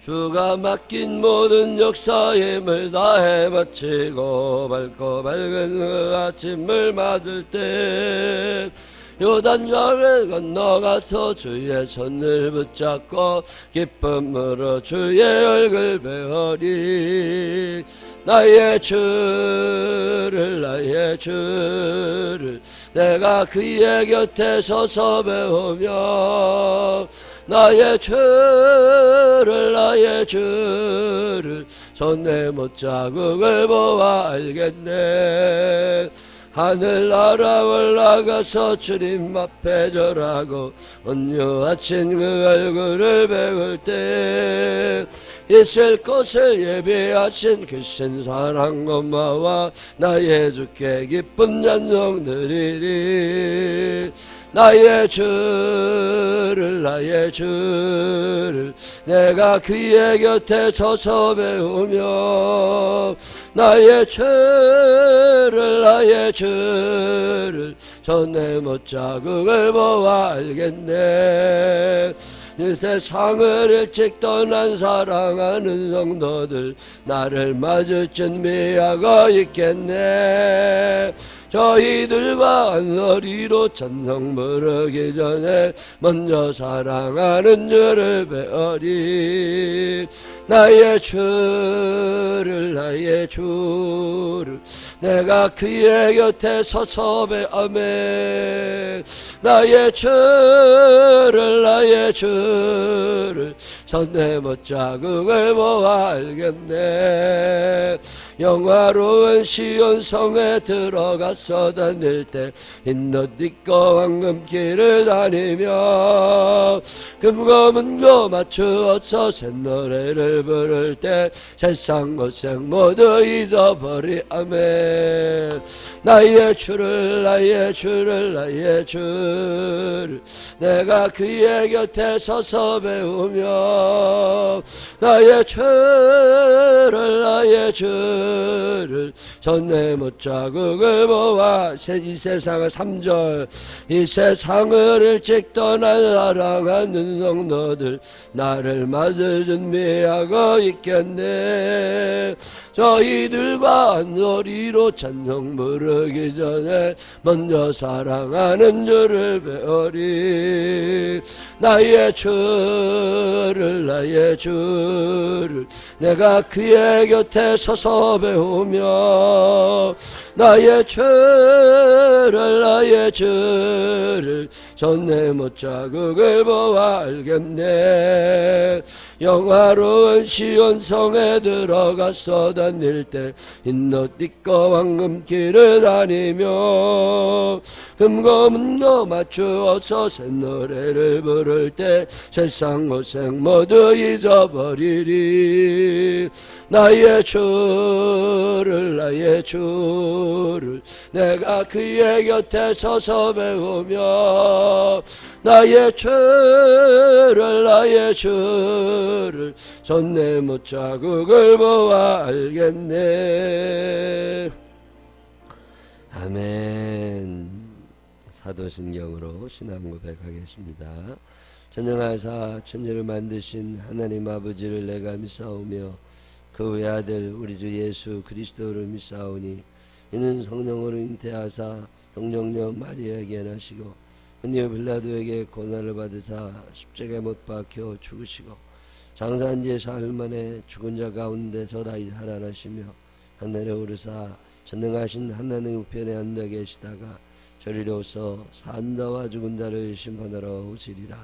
주가 맡긴 모든 역사의 힘을 다해 바치고 밝고 밝은 그 아침을 맞을 때 요단강을 건너가서 주의 손을 붙잡고 기쁨으로 주의 얼굴 배우리. 나의 주를 내가 그의 곁에 서서 배우며 나의 주를 손에 못자국을 보아 알겠네. 하늘나라 올라가서 주님 앞에 절하고 온유하신 그 얼굴을 배울 때 있을 곳을 예비하신 그 신사랑 고마워 나의 주께 기쁜 찬송 드리리. 나의 주를 내가 그의 곁에 서서 배우며 나의 주를 손에 못자국을 보아 알겠네. 이 세상을 일찍 떠난 사랑하는 성도들 나를 맞을 준비하고 있겠네. 저희들과 한 소리로 찬송 부르기 전에 먼저 사랑하는 주를 배우리. 나의 주를 내가 그의 곁에 서서 배우며 나의 주를 손에 못자국을 보아 알겠네. 영화로운 시온 성에 들어가서 다닐 때 흰옷 입고 황금길을 다니며 금고 문고 맞추어서 새 노래를 부를 때 세상 고생 모두 잊어버리아멘. 나의 주를 내가 그의 곁에 서서 배우며 나의 주를 손에 못자국을 보아 이 세상을 3절 이 세상을 일찍 떠난 사랑하는 성도들 나를 맞을 준비하고 있겠네. 저희들과 한 소리로 찬송 부르기 전에 먼저 사랑하는 주를 배우리. 나의 주를 내가 그의 곁에 서서 배우며 나의 주를 손에 못자국을 보아 알겠네. 영화로운 시온 성에 들어가서 다닐 때 흰옷 입고 황금길을 다니며 금고 문고 맞추어서 새 노래를 부를 때 세상 고생 모두 잊어버리리. 나의 주를 내가 그의 곁에 서서 배우며 나의 주를 손에 못자국을 보아 알겠네. 아멘. 사도신경으로 신앙 고백하겠습니다. 전능하사 천지를 만드신 하나님 아버지를 내가 믿사오며 그 외아들 우리 주 예수 그리스도를 믿사오니 이는 성령으로 잉태하사 동정녀 마리아에게 나시고 은혜 빌라도에게 고난을 받으사 십자가에 못 박혀 죽으시고 장사한 지 사흘 만에 죽은 자 가운데서 다시 살아나시며 하늘에 오르사 전능하신 하나님 우편에 앉아 계시다가 저리로서 산자와 죽은 자를 심판하러 오시리라.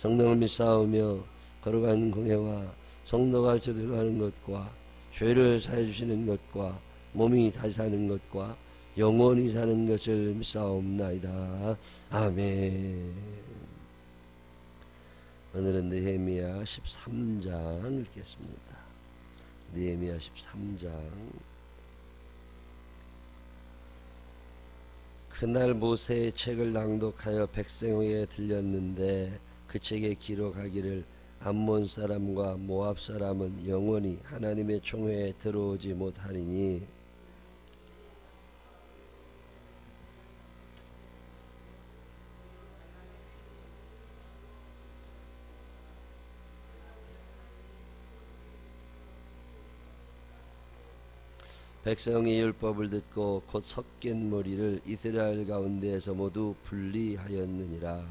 성령을 믿사오며 거룩한 공회와 성도가 저들어가는 것과 죄를 사해 주시는 것과 몸이 다시 사는 것과 영원히 사는 것을 믿사옵나이다. 아멘. 오늘은 느헤미야 13장 읽겠습니다. 느헤미야 13장. 그날 모세의 책을 낭독하여 백성 위에 들렸는데 그 책에 기록하기를 암몬 사람과 모압 사람은 영원히 하나님의 총회에 들어오지 못하리니 백성이 율법을 듣고 곧 섞인 무리를 이스라엘 가운데에서 모두 분리하였느니라.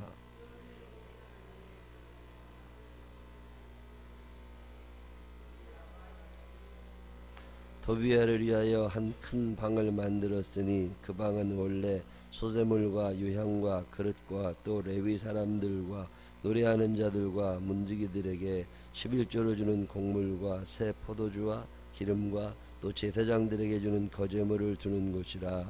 도비아를 위하여 한 큰 방을 만들었으니 그 방은 원래 소재물과 유향과 그릇과 또 레위 사람들과 노래하는 자들과 문지기들에게 11조를 주는 곡물과 새 포도주와 기름과 또 제사장들에게 주는 거제물을 두는 곳이라.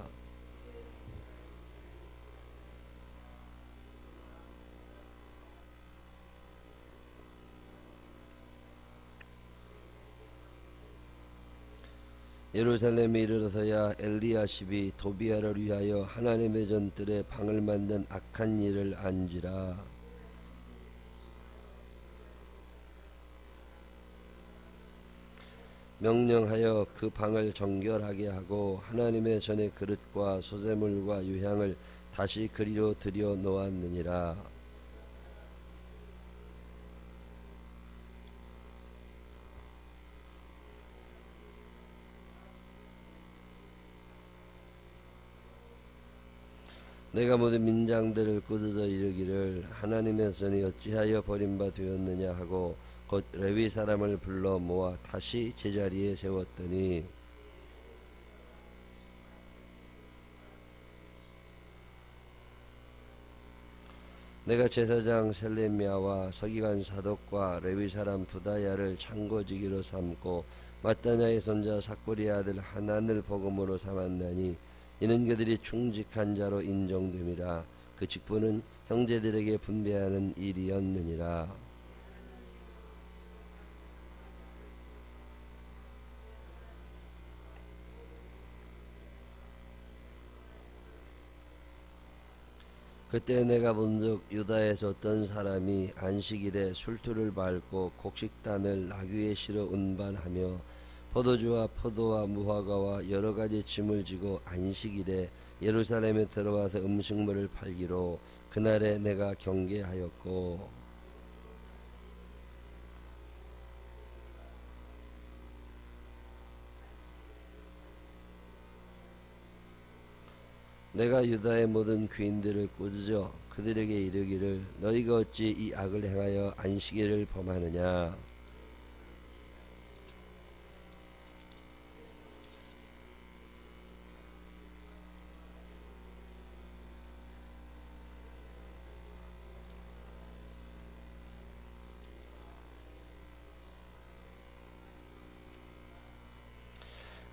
예루살렘에 이르러서야 엘리야십이 도비아를 위하여 하나님의 전뜰에 방을 만든 악한 일을 안지라. 명령하여 그 방을 정결하게 하고 하나님의 전의 그릇과 소재물과 유향을 다시 그리로 들여 놓았느니라. 내가 모든 민장들을 꾸짖어 이르기를 하나님의 전이 어찌하여 버림바 되었느냐 하고 곧 레위 사람을 불러 모아 다시 제자리에 세웠더니 내가 제사장 셀레미야와 서기관 사독과 레위 사람 부다야를 창고지기로 삼고 마따냐의 손자 삭보리의 아들 하난을 복음으로 삼았나니 이는 그들이 충직한 자로 인정됨이라. 그 직분은 형제들에게 분배하는 일이었느니라. 그때 내가 본즉 유다에서 어떤 사람이 안식일에 술투를 밟고 곡식단을 나귀에 실어 운반하며 포도주와 포도와 무화과와 여러 가지 짐을 지고 안식일에 예루살렘에 들어와서 음식물을 팔기로 그날에 내가 경계하였고 내가 유다의 모든 귀인들을 꾸짖어 그들에게 이르기를 너희가 어찌 이 악을 행하여 안식일을 범하느냐.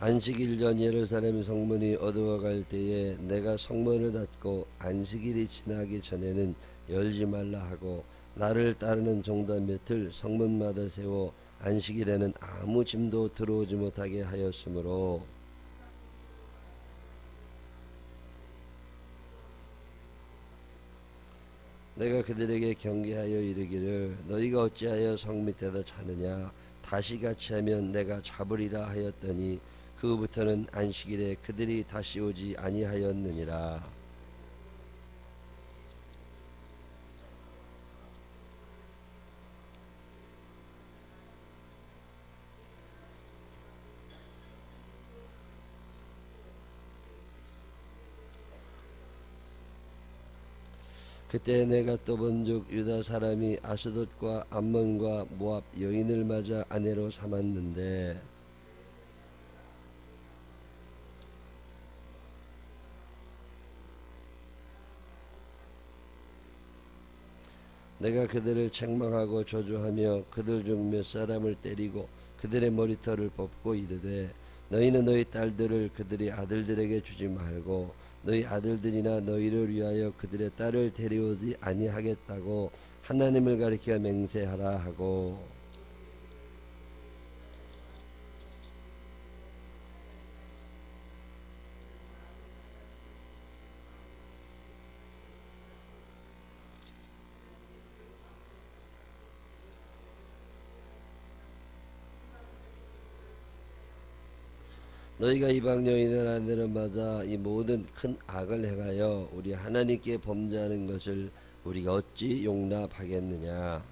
안식일 전 예루살렘 성문이 어두워갈 때에 내가 성문을 닫고 안식일이 지나기 전에는 열지 말라 하고 나를 따르는 종자 몇을 성문마다 세워 안식일에는 아무 짐도 들어오지 못하게 하였으므로 내가 그들에게 경계하여 이르기를 너희가 어찌하여 성 밑에서 자느냐. 다시 같이 하면 내가 잡으리라 하였더니 그 후부터는 안식일에 그들이 다시 오지 아니하였느니라. 그때 내가 또 본즉 유다 사람이 아스돗과 암몬과 모압 여인을 맞아 아내로 삼았는데 내가 그들을 책망하고 저주하며 그들 중 몇 사람을 때리고 그들의 머리털을 뽑고 이르되 너희는 너희 딸들을 그들의 아들들에게 주지 말고 너희 아들들이나 너희를 위하여 그들의 딸을 데려오지 아니하겠다고 하나님을 가리켜 맹세하라 하고 너희가 이방 여인을 아내로 맞아 이 모든 큰 악을 행하여 우리 하나님께 범죄하는 것을 우리가 어찌 용납하겠느냐.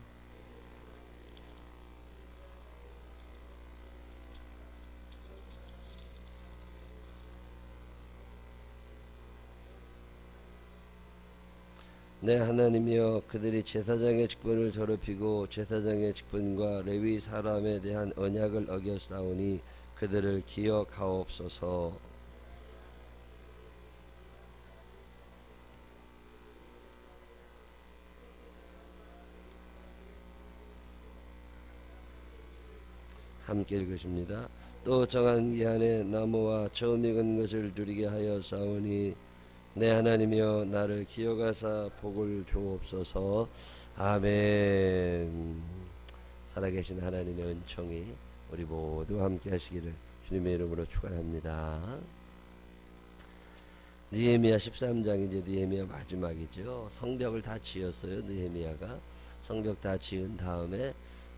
내 하나님이여 그들이 제사장의 직분을 더럽히고 제사장의 직분과 레위 사람에 대한 언약을 어겼사오니 그들을 기억하옵소서. 함께 읽으십니다. 또 정한 기한에 나무와 처음 익은 것을 누리게 하여 싸우니 내 하나님이여 나를 기억하사 복을 주옵소서. 아멘. 살아계신 하나님의 은총이 우리 모두 함께 하시기를 주님의 이름으로 축원합니다. 느헤미야 13장 이제 느헤미야 마지막이죠. 성벽을 다 지었어요. 느헤미야가 성벽 다 지은 다음에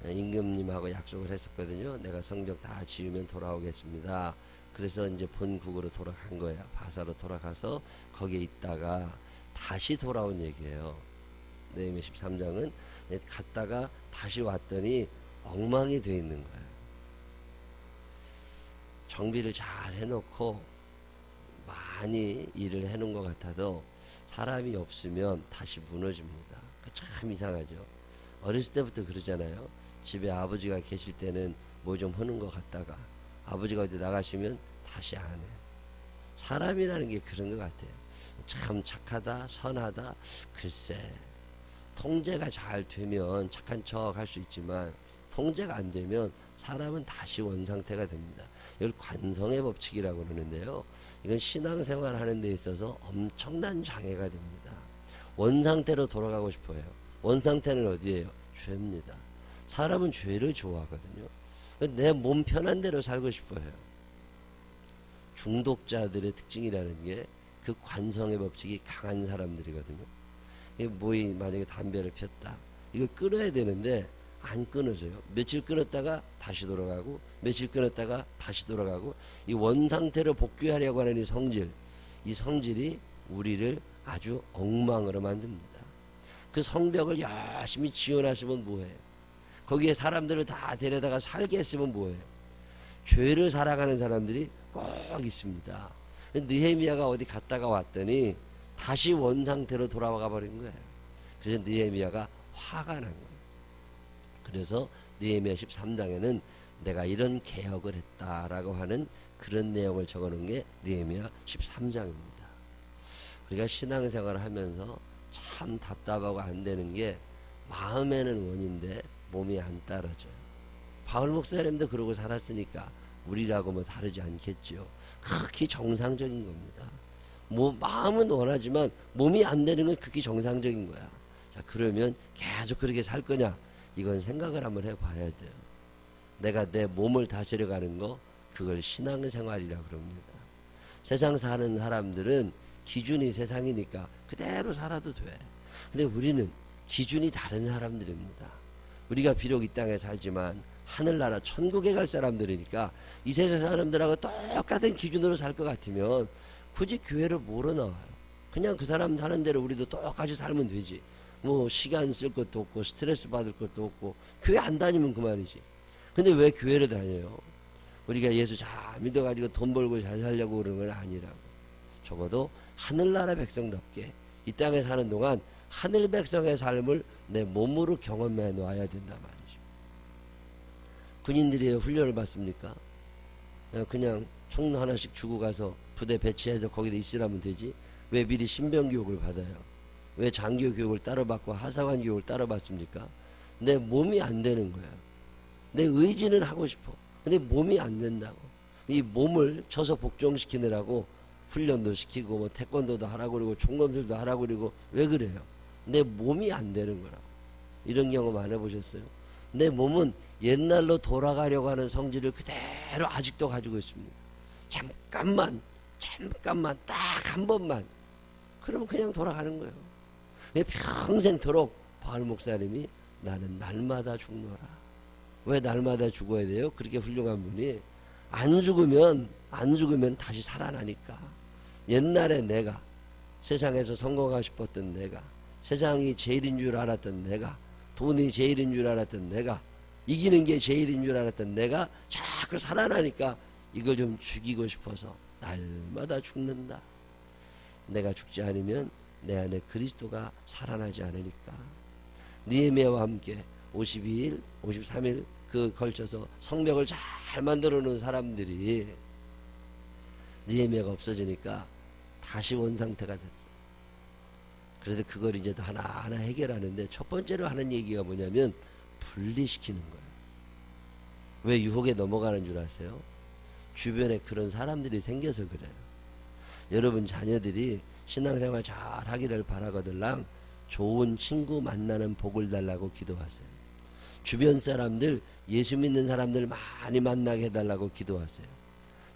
임금님하고 약속을 했었거든요. 내가 성벽 다 지으면 돌아오겠습니다. 그래서 이제 본국으로 돌아간 거야. 바사로 돌아가서 거기에 있다가 다시 돌아온 얘기예요. 느헤미야 13장은 갔다가 다시 왔더니 엉망이 돼 있는 거예요. 정비를 잘 해놓고 많이 일을 해놓은 것 같아도 사람이 없으면 다시 무너집니다. 참 이상하죠. 어렸을 때부터 그러잖아요. 집에 아버지가 계실 때는 뭐 좀 하는 것 같다가 아버지가 어디 나가시면 다시 안 해. 사람이라는 게 그런 것 같아요. 참 착하다 선하다 글쎄 통제가 잘 되면 착한 척 할 수 있지만 통제가 안 되면 사람은 다시 원상태가 됩니다. 이걸 관성의 법칙이라고 그러는데요. 이건 신앙생활 하는 데 있어서 엄청난 장애가 됩니다. 원상태로 돌아가고 싶어요. 원상태는 어디예요? 죄입니다. 사람은 죄를 좋아하거든요. 내 몸 편한 대로 살고 싶어요. 중독자들의 특징이라는 게 그 관성의 법칙이 강한 사람들이거든요. 뭐이 만약에 담배를 폈다. 이걸 끊어야 되는데 안 끊어져요. 며칠 끊었다가 다시 돌아가고 며칠 끊었다가 다시 돌아가고 이 원상태로 복귀하려고 하는 이 성질이 우리를 아주 엉망으로 만듭니다. 그 성벽을 열심히 지어놨으면 뭐해요? 거기에 사람들을 다 데려다가 살게 했으면 뭐해요? 죄를 살아가는 사람들이 꼭 있습니다. 느헤미야가 어디 갔다가 왔더니 다시 원상태로 돌아가 버린 거예요. 그래서 느헤미야가 화가 난 거예요. 그래서 느헤미야 13장에는 내가 이런 개혁을 했다라고 하는 그런 내용을 적어놓은 게 느헤미야 13장입니다. 우리가 신앙생활을 하면서 참 답답하고 안 되는 게 마음에는 원인데 몸이 안 따라줘요. 바울 목사님도 그러고 살았으니까 우리라고 뭐 다르지 않겠죠. 극히 정상적인 겁니다. 마음은 원하지만 몸이 안 되는 건 극히 정상적인 거야. 자, 그러면 계속 그렇게 살 거냐? 이건 생각을 한번 해봐야 돼요. 내가 내 몸을 다스려가는 거, 그걸 신앙생활이라고 그럽니다. 세상 사는 사람들은 기준이 세상이니까 그대로 살아도 돼. 근데 우리는 기준이 다른 사람들입니다. 우리가 비록 이 땅에 살지만 하늘나라 천국에 갈 사람들이니까 이 세상 사람들하고 똑같은 기준으로 살 것 같으면 굳이 교회를 뭐로 나와요? 그냥 그 사람 사는 대로 우리도 똑같이 살면 되지. 뭐 시간 쓸 것도 없고 스트레스 받을 것도 없고 교회 안 다니면 그만이지. 근데 왜 교회를 다녀요? 우리가 예수 잘 믿어가지고 돈 벌고 잘 살려고 그러는 건 아니라고. 적어도 하늘나라 백성답게 이 땅에 사는 동안 하늘 백성의 삶을 내 몸으로 경험해 놔야 된단 말이죠. 군인들이 훈련을 받습니까? 그냥 총 하나씩 주고 가서 부대 배치해서 거기다 있으라면 되지. 왜 미리 신병교육을 받아요? 왜 장교 교육을 따로 받고 하사관 교육을 따로 받습니까? 내 몸이 안 되는 거야. 내 의지는 하고 싶어. 근데 몸이 안 된다고. 이 몸을 쳐서 복종시키느라고 훈련도 시키고 뭐 태권도도 하라고 그러고 총검술도 하라고 그러고 왜 그래요? 내 몸이 안 되는 거라고. 이런 경험 안 해보셨어요? 내 몸은 옛날로 돌아가려고 하는 성질을 그대로 아직도 가지고 있습니다. 잠깐만 딱 한 번만 그러면 그냥 돌아가는 거예요. 평생토록 바울 목사님이 나는 날마다 죽노라. 왜 날마다 죽어야 돼요? 그렇게 훌륭한 분이 안 죽으면 다시 살아나니까. 옛날에 내가 세상에서 성공하고 싶었던 내가, 세상이 제일인 줄 알았던 내가, 돈이 제일인 줄 알았던 내가, 이기는 게 제일인 줄 알았던 내가 자꾸 살아나니까 이걸 좀 죽이고 싶어서 날마다 죽는다. 내가 죽지 않으면 내 안에 그리스도가 살아나지 않으니까. 느헤미야와 함께 52일, 53일 그 걸쳐서 성벽을 잘 만들어 놓은 사람들이 느헤미야가 없어지니까 다시 원상태가 됐어. 그래서 그걸 이제 하나하나 해결하는데 첫 번째로 하는 얘기가 뭐냐면 분리시키는 거예요. 왜 유혹에 넘어가는 줄 아세요? 주변에 그런 사람들이 생겨서 그래요. 여러분 자녀들이 신앙생활 잘 하기를 바라거들랑 좋은 친구 만나는 복을 달라고 기도하세요. 주변 사람들, 예수 믿는 사람들 많이 만나게 해달라고 기도하세요.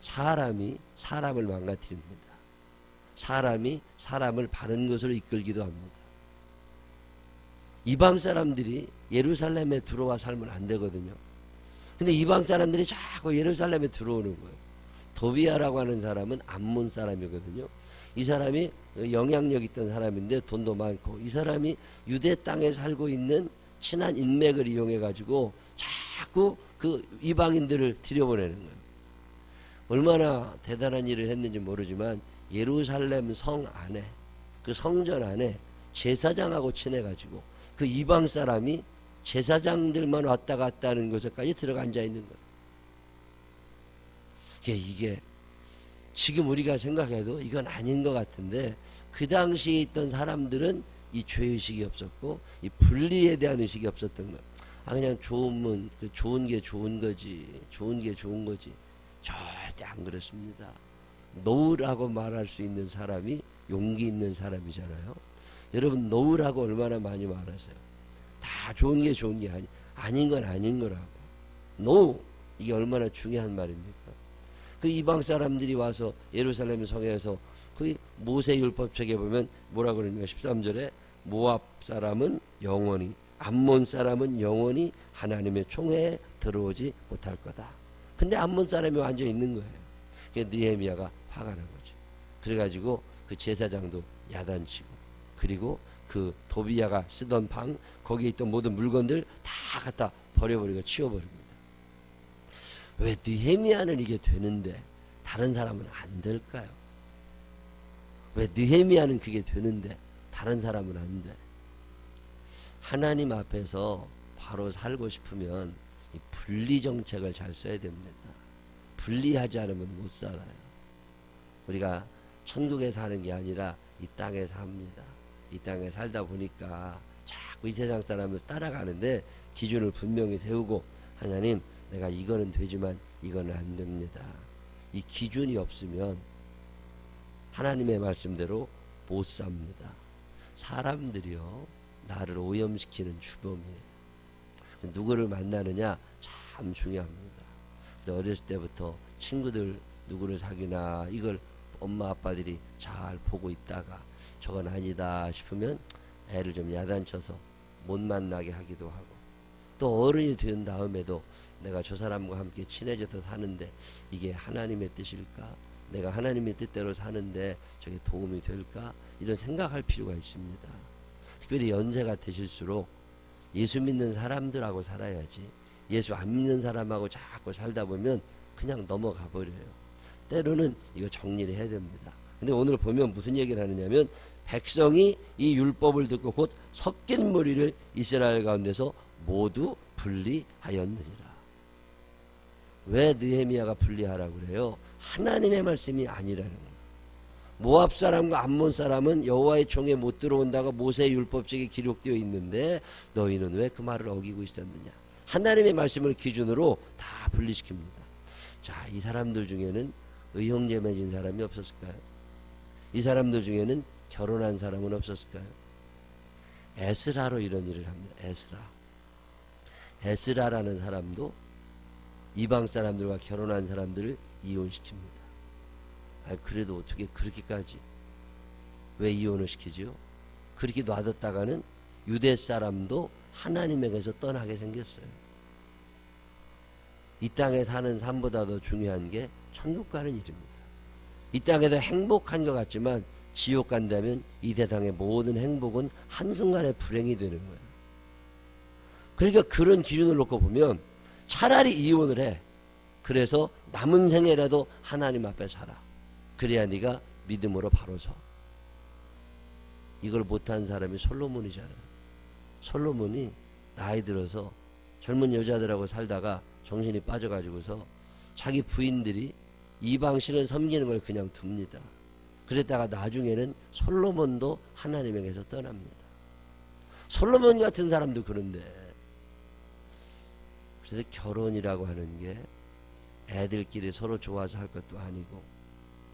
사람이 사람을 망가뜨립니다. 사람이 사람을 바른 것으로 이끌기도 합니다. 이방 사람들이 예루살렘에 들어와 살면 안 되거든요. 근데 이방 사람들이 자꾸 예루살렘에 들어오는 거예요. 도비아라고 하는 사람은 암몬 사람이거든요. 이 사람이 영향력 있던 사람인데 돈도 많고, 이 사람이 유대 땅에 살고 있는 친한 인맥을 이용해 가지고 자꾸 그 이방인들을 들여보내는 거예요. 얼마나 대단한 일을 했는지 모르지만 예루살렘 성 안에, 그 성전 안에 제사장하고 친해 가지고 그 이방 사람이 제사장들만 왔다 갔다 하는 곳에까지 들어가 앉아 있는 거예요. 이게 지금 우리가 생각해도 이건 아닌 것 같은데, 그 당시에 있던 사람들은 이 죄의식이 없었고 이 분리에 대한 의식이 없었던 거예요. 그냥 좋으면 좋은 게 좋은 거지, 좋은 게 좋은 거지. 절대 안 그렇습니다. 노우라고 말할 수 있는 사람이 용기 있는 사람이잖아요. 여러분 노우라고 얼마나 많이 말하세요. 다 좋은 게 좋은 게 아닌 건 아닌 거라고. 노우, 이게 얼마나 중요한 말입니까? 그 이방 사람들이 와서 예루살렘 성에서 그 모세 율법책에 보면 뭐라 그러냐면 13절에 모압 사람은 영원히, 암몬 사람은 영원히 하나님의 총회에 들어오지 못할 거다. 근데 암몬 사람이 앉아 있는 거예요. 그래서 느헤미야가 화가 난 거죠. 그래가지고 그 제사장도 야단치고, 그리고 그 도비야가 쓰던 방, 거기에 있던 모든 물건들 다 갖다 버려버리고 치워버립니다. 왜 느헤미야는 이게 되는데 다른 사람은 안 될까요? 왜 느헤미야는 그게 되는데 다른 사람은 안 돼? 하나님 앞에서 바로 살고 싶으면 이 분리 정책을 잘 써야 됩니다. 분리하지 않으면 못 살아요. 우리가 천국에 사는 게 아니라 이 땅에 삽니다. 이 땅에 살다 보니까 자꾸 이 세상 사람을 따라가는데 기준을 분명히 세우고, 하나님 내가 이거는 되지만 이거는 안 됩니다. 이 기준이 없으면 하나님의 말씀대로 못 삽니다. 사람들이요, 나를 오염시키는 주범이에요. 누구를 만나느냐 참 중요합니다. 근데 어렸을 때부터 친구들 누구를 사귀나 이걸 엄마 아빠들이 잘 보고 있다가 저건 아니다 싶으면 애를 좀 야단쳐서 못 만나게 하기도 하고, 또 어른이 된 다음에도 내가 저 사람과 함께 친해져서 사는데 이게 하나님의 뜻일까? 내가 하나님의 뜻대로 사는데 저게 도움이 될까? 이런 생각할 필요가 있습니다. 특별히 연세가 드실수록 예수 믿는 사람들하고 살아야지, 예수 안 믿는 사람하고 자꾸 살다 보면 그냥 넘어가 버려요. 때로는 이거 정리를 해야 됩니다. 근데 오늘 보면 무슨 얘기를 하느냐면, 백성이 이 율법을 듣고 곧 섞인 무리를 이스라엘 가운데서 모두 분리하였느니라. 왜 느헤미야가 분리하라고 그래요? 하나님의 말씀이 아니라는 거예요. 모압 사람과 암몬 사람은 여호와의 총에 못 들어온다고 모세의 율법책에 기록되어 있는데 너희는 왜 그 말을 어기고 있었느냐? 하나님의 말씀을 기준으로 다 분리시킵니다. 자, 이 사람들 중에는 의형제 맺은 사람이 없었을까요? 이 사람들 중에는 결혼한 사람은 없었을까요? 에스라로 이런 일을 합니다. 에스라라는 사람도 이방 사람들과 결혼한 사람들을 이혼시킵니다. 그래도 어떻게 그렇게까지 왜 이혼을 시키죠? 그렇게 놔뒀다가는 유대 사람도 하나님에게서 떠나게 생겼어요. 이 땅에 사는 삶보다 더 중요한 게 천국 가는 일입니다. 이 땅에서 행복한 것 같지만 지옥 간다면 이 세상의 모든 행복은 한순간에 불행이 되는 거예요. 그러니까 그런 기준을 놓고 보면 차라리 이혼을 해. 그래서 남은 생애라도 하나님 앞에 살아. 그래야 네가 믿음으로 바로 서. 이걸 못한 사람이 솔로몬이잖아요. 솔로몬이 나이 들어서 젊은 여자들하고 살다가 정신이 빠져가지고서 자기 부인들이 이방 신을 섬기는 걸 그냥 둡니다. 그랬다가 나중에는 솔로몬도 하나님에게서 떠납니다. 솔로몬 같은 사람도 그런데, 그래서 결혼이라고 하는 게 애들끼리 서로 좋아서 할 것도 아니고,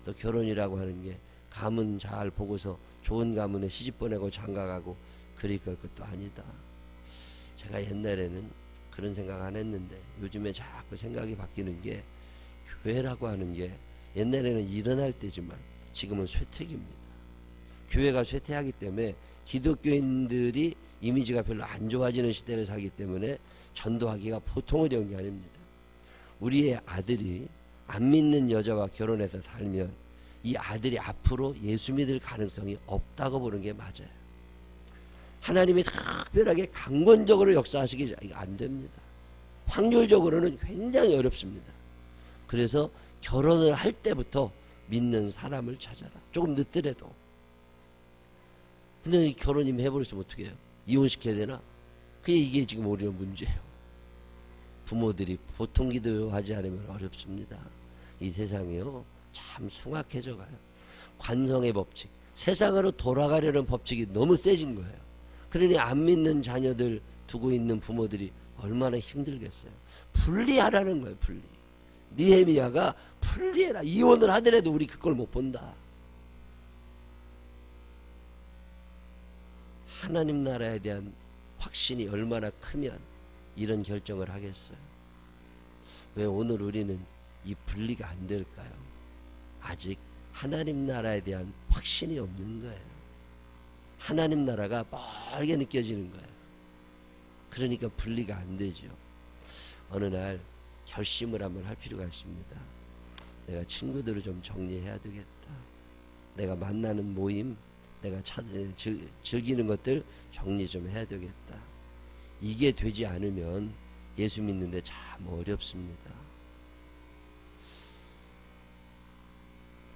또 결혼이라고 하는 게 가문 잘 보고서 좋은 가문에 시집 보내고 장가가고 그리 그럴 것도 아니다. 제가 옛날에는 그런 생각 안 했는데 요즘에 자꾸 생각이 바뀌는 게, 교회라고 하는 게 옛날에는 일어날 때지만 지금은 쇠퇴기입니다. 교회가 쇠퇴하기 때문에 기독교인들이 이미지가 별로 안 좋아지는 시대를 살기 때문에 전도하기가 보통 어려운 게 아닙니다. 우리의 아들이 안 믿는 여자와 결혼해서 살면 이 아들이 앞으로 예수 믿을 가능성이 없다고 보는 게 맞아요. 하나님이 특별하게 강권적으로 역사하시기 이거 안 됩니다. 확률적으로는 굉장히 어렵습니다. 그래서 결혼을 할 때부터 믿는 사람을 찾아라. 조금 늦더라도. 근데 결혼 이미 해버렸으면 어떻게 해요? 이혼시켜야 되나? 이게 지금 우리의 문제예요. 부모들이 보통 기도하지 않으면 어렵습니다. 이 세상이요 참 숭악해져 가요. 관성의 법칙, 세상으로 돌아가려는 법칙이 너무 세진 거예요. 그러니 안 믿는 자녀들 두고 있는 부모들이 얼마나 힘들겠어요. 분리하라는 거예요. 분리. 느헤미야가 분리해라. 이혼을 하더라도 우리 그걸 못 본다. 하나님 나라에 대한 확신이 얼마나 크면 이런 결정을 하겠어요. 왜 오늘 우리는 이 분리가 안 될까요? 아직 하나님 나라에 대한 확신이 없는 거예요. 하나님 나라가 멀게 느껴지는 거예요. 그러니까 분리가 안 되죠. 어느 날 결심을 한번 할 필요가 있습니다. 내가 친구들을 좀 정리해야 되겠다. 내가 만나는 모임, 내가 즐기는 것들 정리 좀 해야 되겠다. 이게 되지 않으면 예수 믿는데 참 어렵습니다.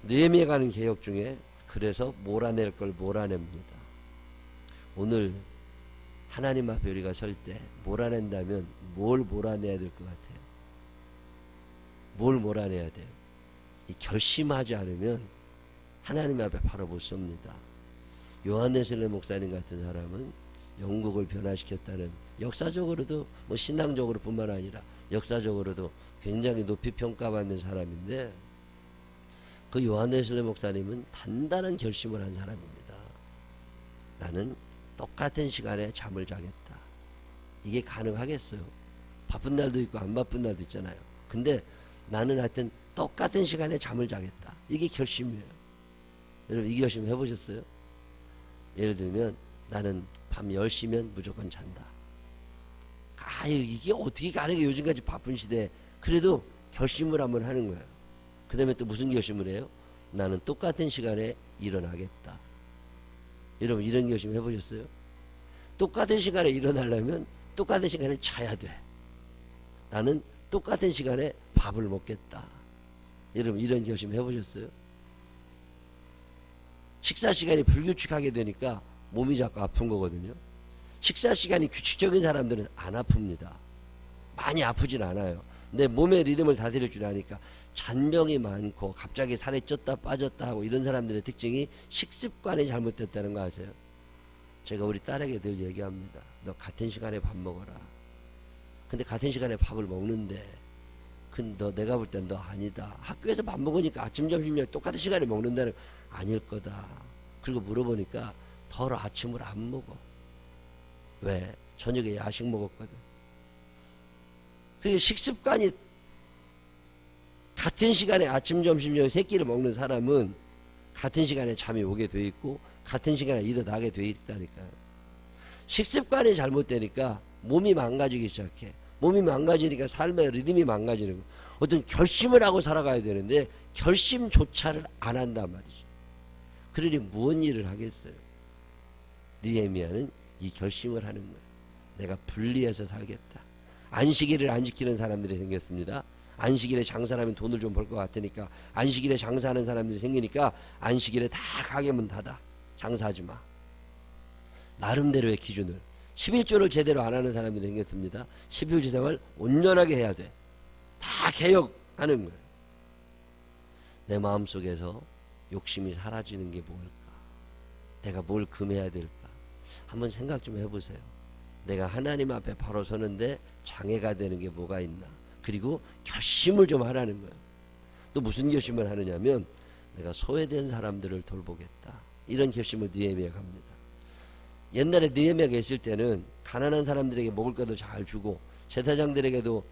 느헤미야 가는 개혁 중에 그래서 몰아낼 걸 몰아냅니다. 오늘 하나님 앞에 우리가 설 때 몰아낸다면 뭘 몰아내야 될 것 같아요? 뭘 몰아내야 돼요? 이 결심하지 않으면 하나님 앞에 바로 못 섭니다. 요한 웨슬리 목사님 같은 사람은 영국을 변화시켰다는, 역사적으로도 뭐 신앙적으로 뿐만 아니라 역사적으로도 굉장히 높이 평가받는 사람인데, 그 요한 웨슬리 목사님은 단단한 결심을 한 사람입니다. 나는 똑같은 시간에 잠을 자겠다. 이게 가능하겠어요? 바쁜 날도 있고 안 바쁜 날도 있잖아요. 근데 나는 하여튼 똑같은 시간에 잠을 자겠다. 이게 결심이에요. 여러분 이 결심 해보셨어요? 예를 들면 나는 밤 10시면 무조건 잔다. 이게 어떻게 가능해? 요즘까지 바쁜 시대에. 그래도 결심을 한번 하는 거예요. 그 다음에 또 무슨 결심을 해요? 나는 똑같은 시간에 일어나겠다. 여러분 이런 결심 해보셨어요? 똑같은 시간에 일어나려면 똑같은 시간에 자야 돼. 나는 똑같은 시간에 밥을 먹겠다. 여러분 이런 결심 해보셨어요? 식사 시간이 불규칙하게 되니까 몸이 자꾸 아픈 거거든요. 식사 시간이 규칙적인 사람들은 안 아픕니다. 많이 아프진 않아요. 내 몸의 리듬을 다스릴 줄 아니까. 잔병이 많고 갑자기 살이 쪘다 빠졌다 하고 이런 사람들의 특징이 식습관이 잘못됐다는 거 아세요? 제가 우리 딸에게 늘 얘기합니다. 너 같은 시간에 밥 먹어라. 근데 같은 시간에 밥을 먹는데 너 내가 볼 땐 너 아니다. 학교에서 밥 먹으니까 아침 점심 저녁 똑같은 시간에 먹는다는 아닐 거다. 그리고 물어보니까 덜 아침을 안 먹어. 왜? 저녁에 야식 먹었거든. 그게 식습관이 같은 시간에 아침 점심 저녁 세 끼를 먹는 사람은 같은 시간에 잠이 오게 돼 있고 같은 시간에 일어나게 돼 있다니까요. 식습관이 잘못되니까 몸이 망가지기 시작해. 몸이 망가지니까 삶의 리듬이 망가지는 거예요. 어떤 결심을 하고 살아가야 되는데 결심조차를 안 한단 말이죠. 그러니 무슨 일을 하겠어요? 느헤미야는 이 결심을 하는 거예요. 내가 분리해서 살겠다. 안식일을 안 지키는 사람들이 생겼습니다. 안식일에 장사하면 돈을 좀 벌 것 같으니까 안식일에 장사하는 사람들이 생기니까 안식일에 다 가게 문 닫아. 장사하지 마. 나름대로의 기준을 11조를 제대로 안 하는 사람들이 생겼습니다. 11조 생활 온전하게 해야 돼. 다 개혁하는 거예요. 내 마음속에서 욕심이 사라지는 게 뭘까? 내가 뭘 금해야 될까? 한번 생각 좀 해보세요. 내가 하나님 앞에 바로 서는데 장애가 되는 게 뭐가 있나? 그리고 결심을 좀 하라는 거예요. 또 무슨 결심을 하느냐면 내가 소외된 사람들을 돌보겠다. 이런 결심을 느헤미야가 합니다. 옛날에 느헤미야가 있을 때는 가난한 사람들에게 먹을 것도 잘 주고 제사장들에게도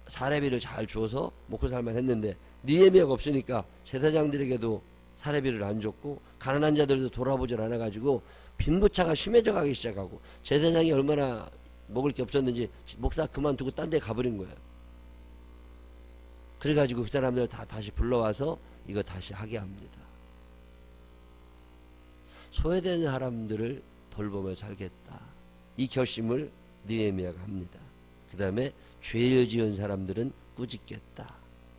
사례비를 잘 주어서 먹고 살만 했는데 느헤미야가 없으니까 제사장들에게도 사례비를 안 줬고 가난한 자들도 돌아보질 않아가지고 빈부차가 심해져 가기 시작하고 제사장이 얼마나 먹을 게 없었는지 목사 그만두고 딴 데 가버린 거예요. 그래가지고 그 사람들 다 다시 불러와서 이거 다시 하게 합니다. 소외된 사람들을 돌보며 살겠다. 이 결심을 느헤미야가 합니다. 그 다음에 죄를 지은 사람들은 꾸짖겠다.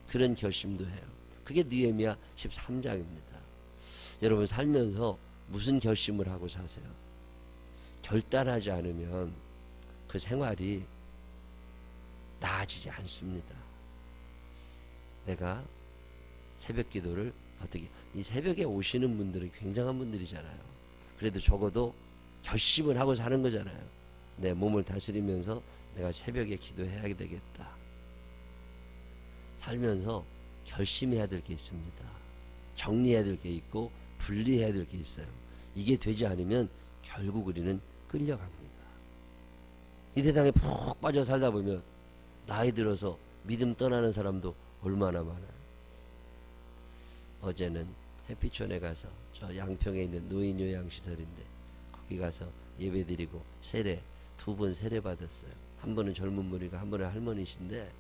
그런 결심도 해요. 그게 느헤미야 13장입니다. 여러분 살면서 무슨 결심을 하고 사세요? 결단하지 않으면 그 생활이 나아지지 않습니다. 내가 새벽 기도를 어떻게 이 새벽에 오시는 분들은 굉장한 분들이잖아요. 그래도 적어도 결심을 하고 사는 거잖아요. 내 몸을 다스리면서 내가 새벽에 기도해야 되겠다. 살면서 결심해야 될 게 있습니다. 정리해야 될 게 있고 분리해야 될 게 있어요. 이게 되지 않으면 결국 우리는 끌려갑니다. 이 세상에 푹 빠져 살다 보면 나이 들어서 믿음 떠나는 사람도 얼마나 많아요. 어제는 햇빛촌에 가서 저 양평에 있는 노인 요양시설인데 거기 가서 예배 드리고 세례 2번 세례 받았어요. 한 번은 젊은 분이고 한 번은 할머니신데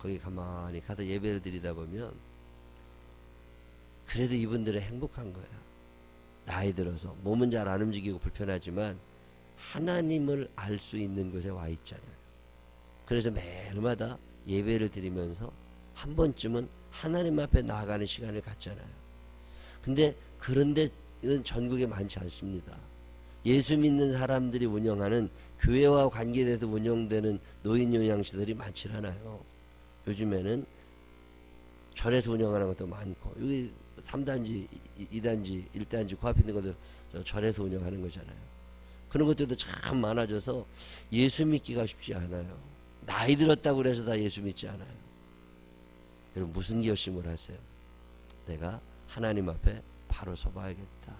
거기 가만히 가서 예배를 드리다 보면 그래도 이분들은 행복한 거예요. 나이 들어서 몸은 잘 안 움직이고 불편하지만 하나님을 알 수 있는 곳에 와 있잖아요. 그래서 매일마다 예배를 드리면서 한 번쯤은 하나님 앞에 나아가는 시간을 갖잖아요. 근데 그런 데는 전국에 많지 않습니다. 예수 믿는 사람들이 운영하는 교회와 관계돼서 운영되는 노인 요양시설이 많지 않아요. 요즘에는 절에서 운영하는 것도 많고 여기 3단지, 2단지, 1단지 그 앞에 있는 것도 절에서 운영하는 거잖아요. 그런 것들도 참 많아져서 예수 믿기가 쉽지 않아요. 나이 들었다고 그래서 다 예수 믿지 않아요. 여러분 무슨 결심을 하세요? 내가 하나님 앞에 바로 서봐야겠다.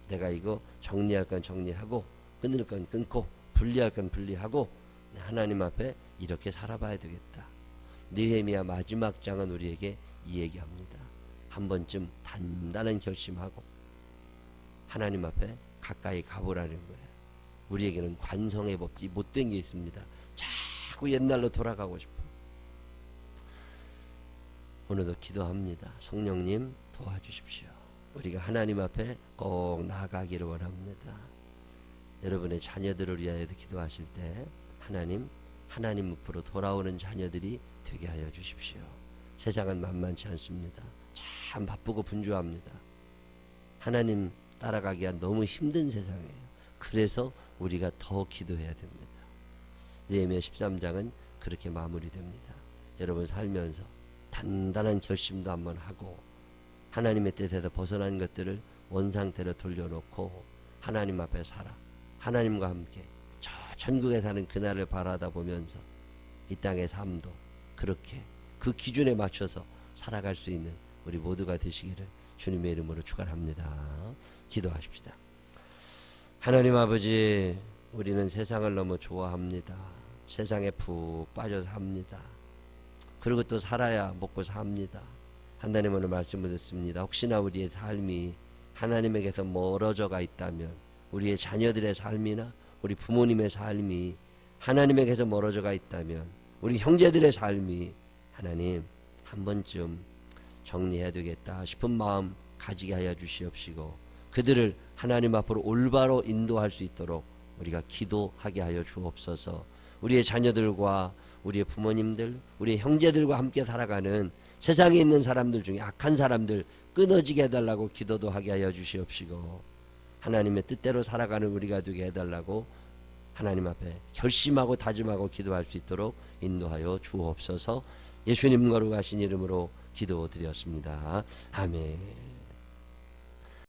내가 이거 정리할 건 정리하고 끊을 건 끊고 분리할 건 분리하고 하나님 앞에 이렇게 살아봐야 되겠다. 느헤미야 마지막 장은 우리에게 이 얘기합니다. 한 번쯤 단단한 결심하고 하나님 앞에 가까이 가보라는 거예요. 우리에게는 관성의 법칙 못된 게 있습니다. 자꾸 옛날로 돌아가고 싶어. 오늘도 기도합니다. 성령님 도와주십시오. 우리가 하나님 앞에 꼭 나아가기를 원합니다. 여러분의 자녀들을 위하여도 기도하실 때 하나님 앞으로 돌아오는 자녀들이 되게 하여 주십시오. 세상은 만만치 않습니다. 참 바쁘고 분주합니다. 하나님 따라가기가 너무 힘든 세상이에요. 그래서 우리가 더 기도해야 됩니다. 느헤미야 13장은 그렇게 마무리됩니다. 여러분 살면서 단단한 결심도 한번 하고 하나님의 뜻에서 벗어난 것들을 원상태로 돌려놓고 하나님 앞에 살아 하나님과 함께 저 천국에 사는 그날을 바라다 보면서 이 땅의 삶도 그렇게 그 기준에 맞춰서 살아갈 수 있는 우리 모두가 되시기를 주님의 이름으로 축원합니다. 기도하십시다. 하나님 아버지, 우리는 세상을 너무 좋아합니다. 세상에 푹 빠져서 삽니다. 그리고 또 살아야 먹고 삽니다. 하나님 오늘 말씀을 듣습니다. 혹시나 우리의 삶이 하나님에게서 멀어져가 있다면 우리의 자녀들의 삶이나 우리 부모님의 삶이 하나님에게서 멀어져가 있다면 우리 형제들의 삶이 하나님 한 번쯤 정리해야 되겠다 싶은 마음 가지게 하여 주시옵시고 그들을 하나님 앞으로 올바로 인도할 수 있도록 우리가 기도하게 하여 주옵소서. 우리의 자녀들과 우리의 부모님들, 우리의 형제들과 함께 살아가는 세상에 있는 사람들 중에 악한 사람들 끊어지게 해달라고 기도도 하게 하여 주시옵시고 하나님의 뜻대로 살아가는 우리가 되게 해달라고 하나님 앞에 결심하고 다짐하고 기도할 수 있도록 인도하여 주옵소서. 예수님 거룩하신 이름으로 기도드렸습니다. 아멘.